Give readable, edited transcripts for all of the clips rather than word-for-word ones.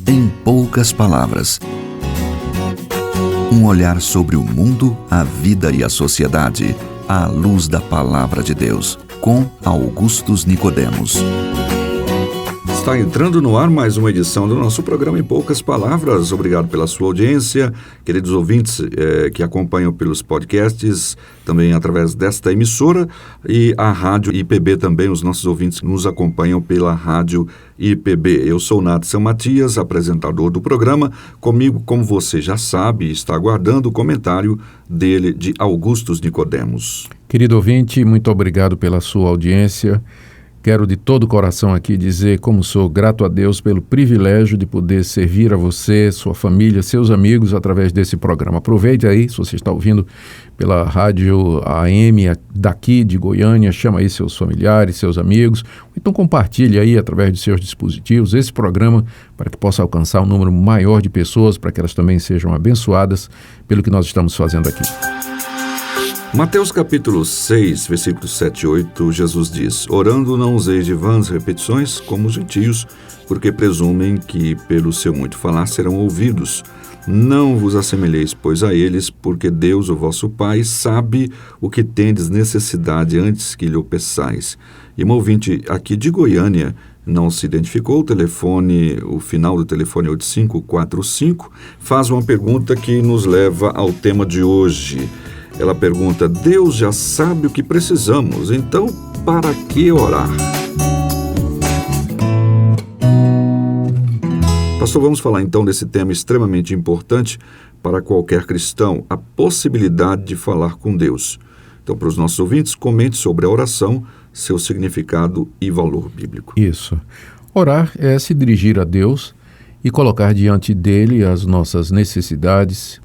Em poucas palavras. Um olhar sobre o mundo, a vida e a sociedade, à luz da Palavra de Deus, com Augustus Nicodemos. Está entrando no ar mais uma edição do nosso programa Em Poucas Palavras. Obrigado pela sua audiência, queridos ouvintes que acompanham pelos podcasts, também através desta emissora, e a Rádio IPB também, os nossos ouvintes nos acompanham pela Rádio IPB. Eu sou Natson Matias, apresentador do programa. Comigo, como você já sabe, está aguardando o comentário dele, de Augustus Nicodemos. Querido ouvinte, muito obrigado pela sua audiência. Quero de todo o coração aqui dizer como sou grato a Deus pelo privilégio de poder servir a você, sua família, seus amigos através desse programa. Aproveite aí, se você está ouvindo pela rádio AM daqui de Goiânia, chama aí seus familiares, seus amigos, então compartilhe aí através de seus dispositivos esse programa para que possa alcançar um número maior de pessoas, para que elas também sejam abençoadas pelo que nós estamos fazendo aqui. Mateus capítulo 6, versículos 7 e 8, Jesus diz: Orando não useis de vãs repetições como os gentios, porque presumem que pelo seu muito falar serão ouvidos. Não vos assemelheis, pois, a eles, porque Deus, o vosso Pai, sabe o que tendes necessidade antes que lhe o peçais. E um ouvinte aqui de Goiânia não se identificou, o final do telefone é 8545, faz uma pergunta que nos leva ao tema de hoje. Ela pergunta: Deus já sabe o que precisamos, então para que orar? Pastor, vamos falar então desse tema extremamente importante para qualquer cristão, a possibilidade de falar com Deus. Então, para os nossos ouvintes, comente sobre a oração, seu significado e valor bíblico. Isso. Orar é se dirigir a Deus e colocar diante dele as nossas necessidades,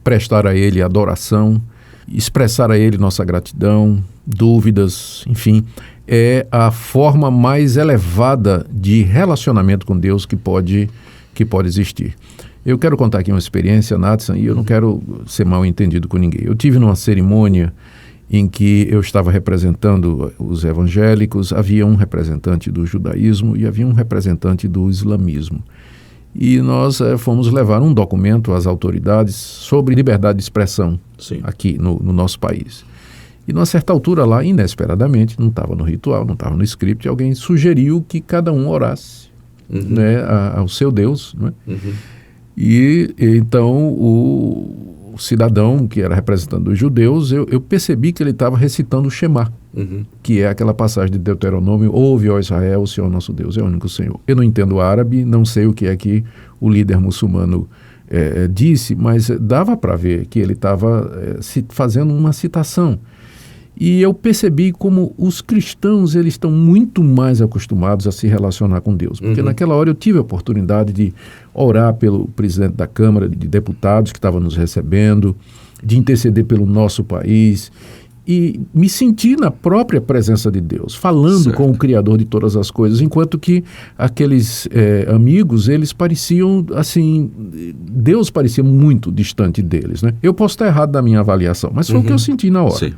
prestar a ele adoração, expressar a ele nossa gratidão, dúvidas, enfim, é a forma mais elevada de relacionamento com Deus que pode existir. Eu quero contar aqui uma experiência, Natson, e eu não quero ser mal entendido com ninguém. Eu tive numa cerimônia em que eu estava representando os evangélicos, havia um representante do judaísmo e havia um representante do islamismo. E nós fomos levar um documento às autoridades sobre liberdade de expressão. Sim. Aqui no nosso país. E numa certa altura lá, inesperadamente, não estava no ritual, não estava no script, alguém sugeriu que cada um orasse, né, ao seu Deus. Né? E então o cidadão que era representante dos judeus, eu percebi que ele estava recitando o Shema, que é aquela passagem de Deuteronômio: Ouve, ó Israel, o Senhor nosso Deus é o único Senhor. Eu não entendo árabe, não sei o que é que o líder muçulmano disse, mas dava para ver que ele estava fazendo uma citação. E eu percebi como os cristãos eles estão muito mais acostumados a se relacionar com Deus. Porque naquela hora eu tive a oportunidade de orar pelo presidente da Câmara de Deputados que estava nos recebendo, de interceder pelo nosso país e me senti na própria presença de Deus, falando com o Criador de todas as coisas, enquanto que aqueles amigos, eles pareciam assim, Deus parecia muito distante deles, né? Eu posso estar errado na minha avaliação, mas foi o que eu senti na hora. Sim.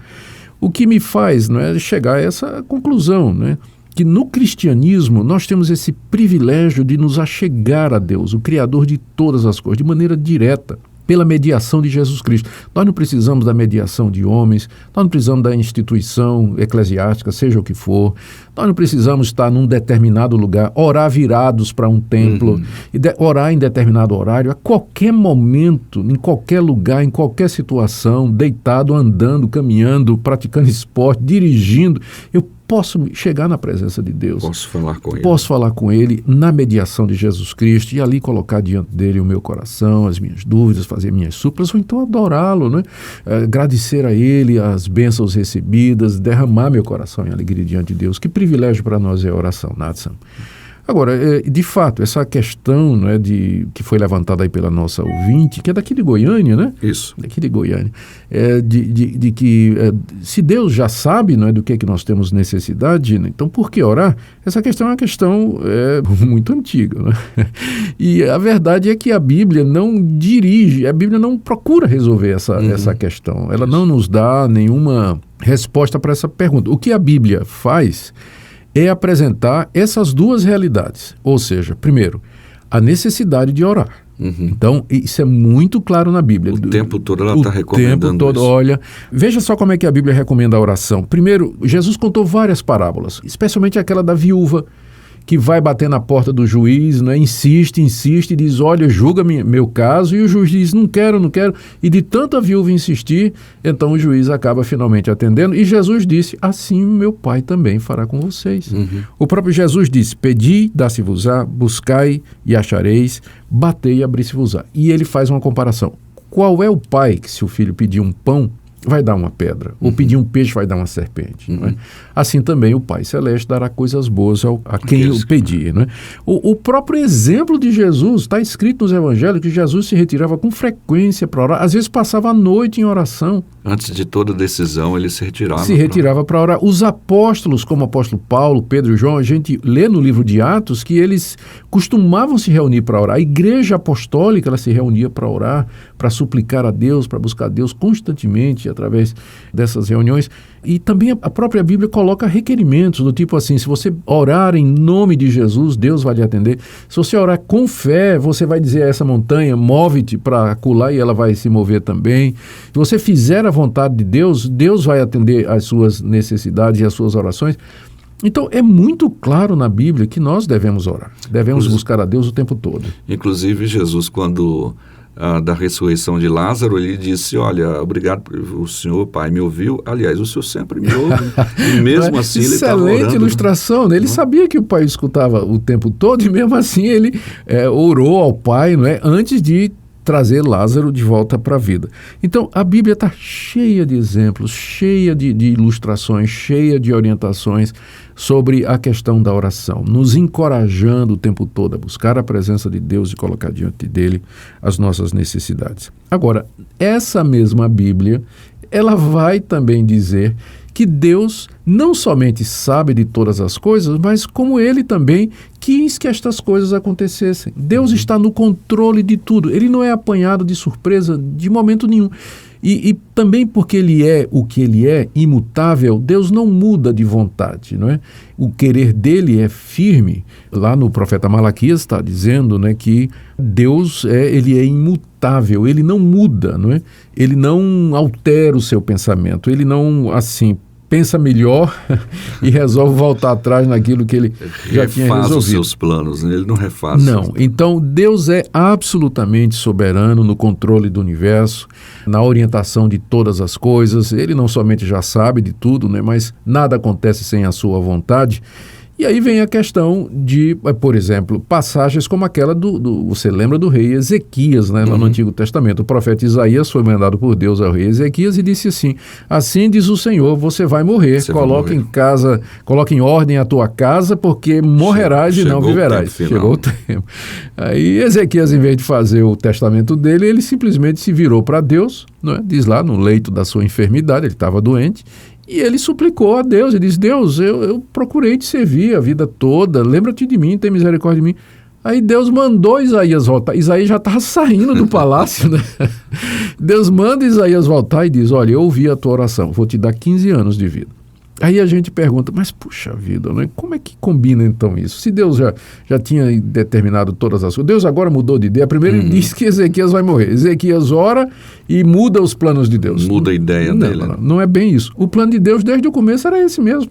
O que me faz, não é, chegar a essa conclusão, né? Que no cristianismo nós temos esse privilégio de nos achegar a Deus, o Criador de todas as coisas, de maneira direta, pela mediação de Jesus Cristo. Nós não precisamos da mediação de homens, nós não precisamos da instituição eclesiástica, seja o que for, nós não precisamos estar num determinado lugar, orar virados para um templo, e orar em determinado horário, a qualquer momento, em qualquer lugar, em qualquer situação, deitado, andando, caminhando, praticando esporte, dirigindo, eu posso chegar na presença de Deus. Posso falar com Ele. Posso falar com Ele na mediação de Jesus Cristo e ali colocar diante dele o meu coração, as minhas dúvidas, fazer minhas súplicas, ou então adorá-lo, né? Agradecer a Ele as bênçãos recebidas, derramar meu coração em alegria diante de Deus. Que privilégio para nós é a oração, Natson. Agora, de fato, essa questão, né, que foi levantada aí pela nossa ouvinte, que é daqui de Goiânia, né? Isso. Daqui de Goiânia. De que se Deus já sabe, não é, do que nós temos necessidade, né, então por que orar? Essa questão é uma questão muito antiga, né? E a verdade é que a Bíblia não dirige, a Bíblia não procura resolver essa questão. Ela não nos dá nenhuma resposta para essa pergunta. O que a Bíblia faz é apresentar essas duas realidades. Ou seja, primeiro, a necessidade de orar. Então, isso é muito claro na Bíblia. O tempo todo ela está recomendando isso. O tempo todo, olha, veja só como é que a Bíblia recomenda a oração. Primeiro, Jesus contou várias parábolas, especialmente aquela da viúva, que vai bater na porta do juiz, né? Insiste, e diz, olha, julga meu caso, e o juiz diz, não quero, e de tanto a viúva insistir, então o juiz acaba finalmente atendendo, e Jesus disse, assim meu Pai também fará com vocês. O próprio Jesus disse, pedi, dá-se-vos-á, buscai e achareis, batei e abri-se-vos-á. E ele faz uma comparação. Qual é o pai que, se o filho pedir um pão, vai dar uma pedra, ou pedir um peixe vai dar uma serpente. Não é? Assim também o Pai Celeste dará coisas boas a quem o pedir. Não é? O próprio exemplo de Jesus, está escrito nos evangelhos que Jesus se retirava com frequência para orar, às vezes passava a noite em oração. Antes de toda decisão, ele se retirava. Se retirava para orar. Os apóstolos, como o apóstolo Paulo, Pedro e João, a gente lê no livro de Atos que eles costumavam se reunir para orar. A igreja apostólica ela se reunia para orar, para suplicar a Deus, para buscar a Deus constantemente através dessas reuniões. E também a própria Bíblia coloca requerimentos do tipo assim, se você orar em nome de Jesus, Deus vai lhe atender. Se você orar com fé, você vai dizer a essa montanha, move-te para acolá e ela vai se mover também. Se você fizer a vontade de Deus, Deus vai atender às suas necessidades e às suas orações. Então, é muito claro na Bíblia que nós devemos orar, devemos buscar a Deus o tempo todo. Inclusive, Jesus, quando da ressurreição de Lázaro, ele disse, olha, obrigado, o Senhor, Pai, me ouviu. Aliás, o Senhor sempre me ouve. E mesmo assim, ele estava orando. Excelente ilustração, né? Ele sabia que o Pai escutava o tempo todo e mesmo assim ele orou ao Pai, não é? Antes de trazer Lázaro de volta para a vida. Então, a Bíblia está cheia de exemplos, cheia de ilustrações, cheia de orientações sobre a questão da oração, nos encorajando o tempo todo a buscar a presença de Deus e colocar diante dele as nossas necessidades. Agora, essa mesma Bíblia, ela vai também dizer que Deus não somente sabe de todas as coisas, mas como Ele também quis que estas coisas acontecessem. Deus está no controle de tudo. Ele não é apanhado de surpresa de momento nenhum. E também porque Ele é o que Ele é, imutável, Deus não muda de vontade, não é? O querer dele é firme. Lá no profeta Malaquias está dizendo, né, que Deus ele é imutável, Ele não muda, não é? Ele não altera o seu pensamento, Ele não, assim, pensa melhor e resolve voltar atrás naquilo que ele já tinha resolvido. Refaz os seus planos, né? Ele não refaz. Não, então Deus é absolutamente soberano no controle do universo, na orientação de todas as coisas. Ele não somente já sabe de tudo, né? Mas nada acontece sem a sua vontade. E aí vem a questão de, por exemplo, passagens como aquela você lembra do rei Ezequias, né, lá no Antigo Testamento. O profeta Isaías foi mandado por Deus ao rei Ezequias e disse assim diz o Senhor, você vai morrer, coloque em ordem a tua casa, porque morrerás e não viverás. Chegou o tempo. Aí Ezequias, em vez de fazer o testamento dele, ele simplesmente se virou para Deus, não é? Diz lá no leito da sua enfermidade, ele estava doente, e ele suplicou a Deus, ele disse, Deus, eu procurei te servir a vida toda, lembra-te de mim, tem misericórdia de mim. Aí Deus mandou Isaías voltar. Isaías já estava saindo do palácio, né? Deus manda Isaías voltar e diz, olha, eu ouvi a tua oração, vou te dar 15 anos de vida. Aí a gente pergunta, mas puxa vida, né? Como é que combina então isso? Se Deus já tinha determinado todas as coisas, Deus agora mudou de ideia. Primeiro ele disse que Ezequias vai morrer. Ezequias ora e muda os planos de Deus. Muda a ideia dele. Não é bem isso. O plano de Deus desde o começo era esse mesmo.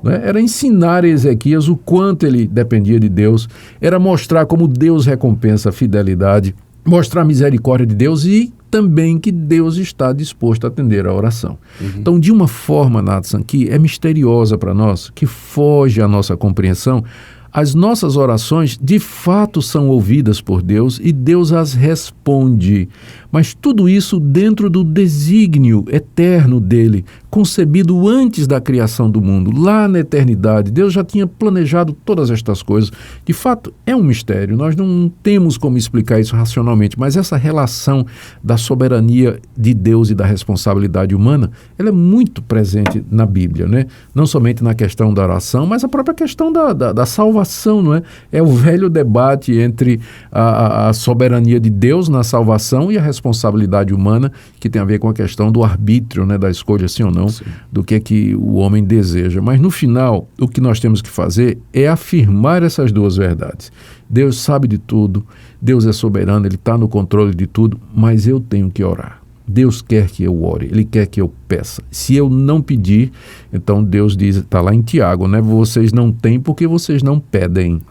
Né? Era ensinar a Ezequias o quanto ele dependia de Deus, era mostrar como Deus recompensa a fidelidade, mostrar a misericórdia de Deus e também que Deus está disposto a atender a oração. Então, de uma forma, Nathan, que é misteriosa para nós, que foge à nossa compreensão, as nossas orações de fato são ouvidas por Deus e Deus as responde. Mas tudo isso dentro do desígnio eterno dele, concebido antes da criação do mundo, lá na eternidade. Deus já tinha planejado todas estas coisas. De fato, é um mistério. Nós não temos como explicar isso racionalmente, mas essa relação da soberania de Deus e da responsabilidade humana, ela é muito presente na Bíblia, né? Não somente na questão da oração, mas a própria questão da salvação, não é? É o velho debate entre a soberania de Deus na salvação e a responsabilidade humana, que tem a ver com a questão do arbítrio, né? Da escolha sim ou não. não? Sim. Do que o homem deseja. Mas no final, o que nós temos que fazer é afirmar essas duas verdades. Deus sabe de tudo, Deus é soberano, Ele está no controle de tudo, mas eu tenho que orar. Deus quer que eu ore, Ele quer que eu peça. Se eu não pedir, então Deus diz, está lá em Tiago, né? Vocês não têm porque vocês não pedem.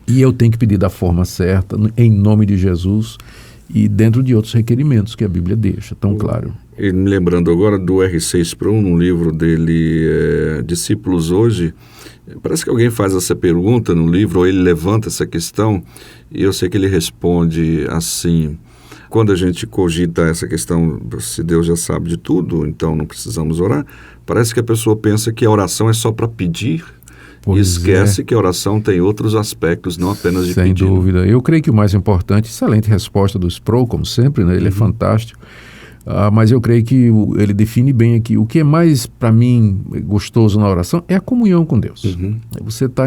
E eu tenho que pedir da forma certa, em nome de Jesus, e dentro de outros requerimentos que a Bíblia deixa, tão claro. E me lembrando agora do R.C. Sproul, num livro dele, Discípulos Hoje, parece que alguém faz essa pergunta no livro, ou ele levanta essa questão, e eu sei que ele responde assim: quando a gente cogita essa questão, se Deus já sabe de tudo, então não precisamos orar, parece que a pessoa pensa que a oração é só para pedir, e esquece que a oração tem outros aspectos, não apenas de pedir. Sem dúvida. Eu creio que o mais importante, excelente resposta do Sproul, como sempre, né? Ele é fantástico, mas eu creio que ele define bem aqui, o que é mais, para mim, gostoso na oração é a comunhão com Deus. Você está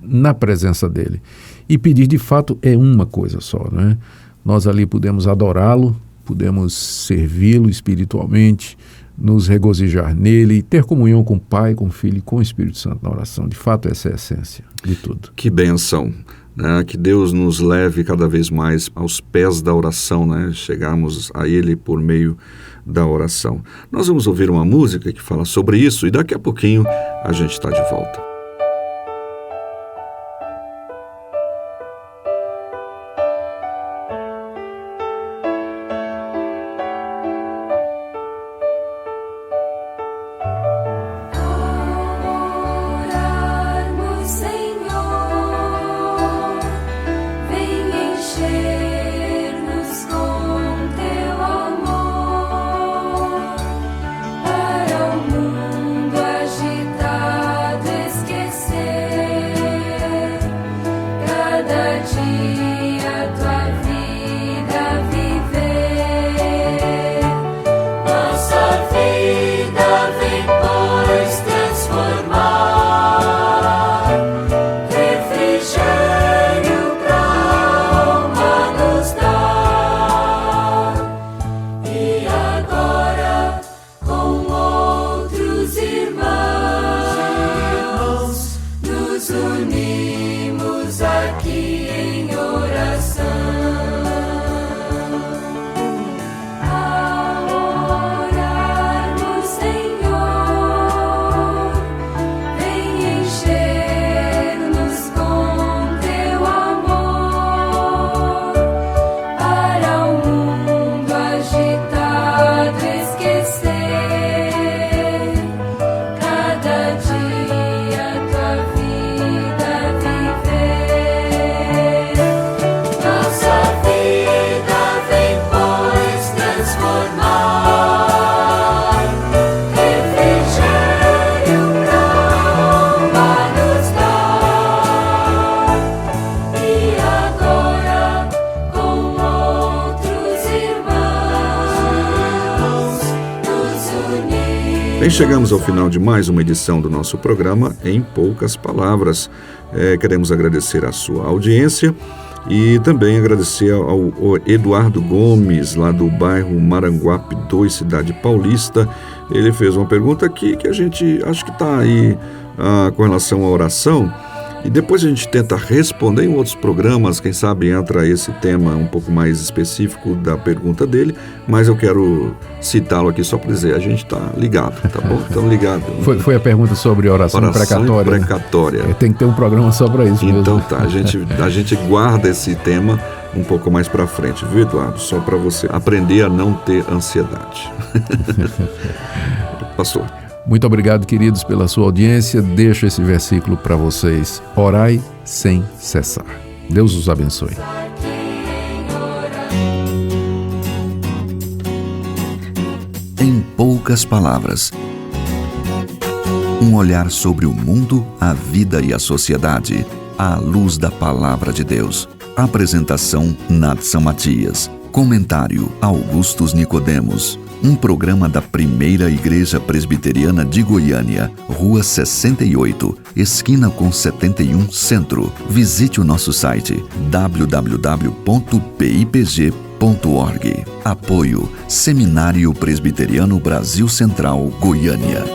na presença dele. E pedir, de fato, é uma coisa só, né? Nós ali podemos adorá-lo, podemos servi-lo espiritualmente, nos regozijar nele e ter comunhão com o Pai, com o Filho e com o Espírito Santo na oração. De fato, essa é a essência de tudo. Que bênção, né? Que Deus nos leve cada vez mais aos pés da oração, né? Chegarmos a Ele por meio da oração. Nós vamos ouvir uma música que fala sobre isso e daqui a pouquinho a gente está de volta. Bem, chegamos ao final de mais uma edição do nosso programa Em Poucas Palavras. Queremos agradecer a sua audiência e também agradecer ao Eduardo Gomes, lá do bairro Maranguape 2, Cidade Paulista. Ele fez uma pergunta aqui que a gente acho que está aí com relação à oração. E depois a gente tenta responder em outros programas, quem sabe entra esse tema um pouco mais específico da pergunta dele, mas eu quero citá-lo aqui só para dizer, a gente está ligado, tá bom? Estamos ligados. Foi a pergunta sobre oração precatória. Né? Tem que ter um programa só para isso mesmo. Então tá, a gente guarda esse tema um pouco mais para frente, viu, Eduardo? Só para você aprender a não ter ansiedade. Pastor. Muito obrigado, queridos, pela sua audiência. Deixo esse versículo para vocês. Orai sem cessar. Deus os abençoe. Em poucas palavras. Um olhar sobre o mundo, a vida e a sociedade, à luz da Palavra de Deus. Apresentação, Nadson Matias. Comentário, Augustus Nicodemos. Um programa da Primeira Igreja Presbiteriana de Goiânia, Rua 68, esquina com 71, Centro. Visite o nosso site www.pipg.org.br. Apoio Seminário Presbiteriano Brasil Central, Goiânia.